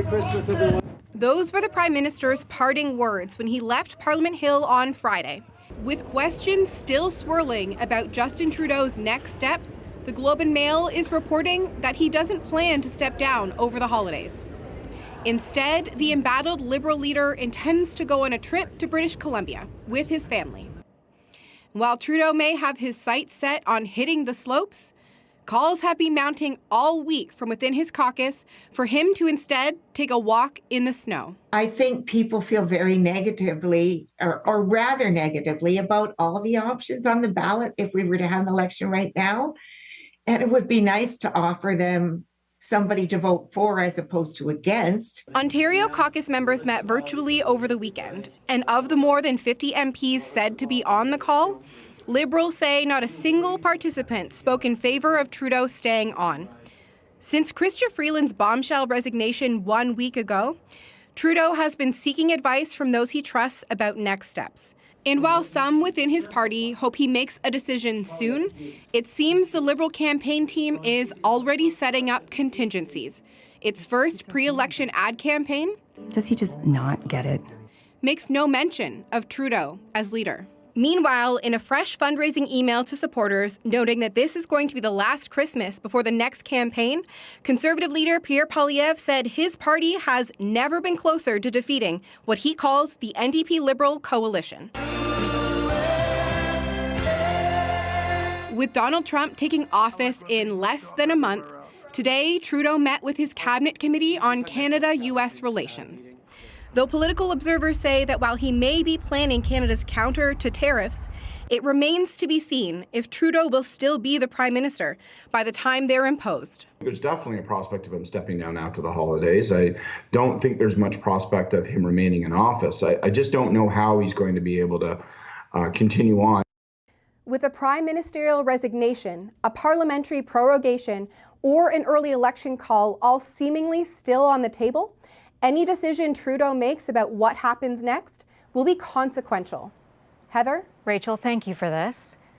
Christmas, everyone. Those were the Prime Minister's parting words when he left Parliament Hill on Friday. With questions still swirling about Justin Trudeau's next steps, the Globe and Mail is reporting that he doesn't plan to step down over the holidays. Instead, the embattled Liberal leader intends to go on a trip to British Columbia with his family. While Trudeau may have his sights set on hitting the slopes, calls have been mounting all week from within his caucus for him to instead take a walk in the snow. I think people feel very negatively, or rather negatively, about all the options on the ballot if we were to have an election right now. And it would be nice to offer them somebody to vote for as opposed to against. Ontario caucus members met virtually over the weekend, and of the more than 50 MPs said to be on the call, Liberals say not a single participant spoke in favor of Trudeau staying on. Since Chrystia Freeland's bombshell resignation 1 week ago, Trudeau has been seeking advice from those he trusts about next steps. And while some within his party hope he makes a decision soon, it seems the Liberal campaign team is already setting up contingencies. Its first pre-election ad campaign, does he just not get it? Makes no mention of Trudeau as leader. Meanwhile, in a fresh fundraising email to supporters noting that this is going to be the last Christmas before the next campaign, Conservative leader Pierre Poilievre said his party has never been closer to defeating what he calls the NDP Liberal coalition. With Donald Trump taking office in less than a month, today Trudeau met with his cabinet committee on Canada-US relations. Though political observers say that while he may be planning Canada's counter to tariffs, it remains to be seen if Trudeau will still be the Prime Minister by the time they're imposed. There's definitely a prospect of him stepping down after the holidays. I don't think there's much prospect of him remaining in office. I just don't know how he's going to be able to continue on. With a prime ministerial resignation, a parliamentary prorogation, or an early election call all seemingly still on the table, any decision Trudeau makes about what happens next will be consequential. Heather? Rachel, thank you for this.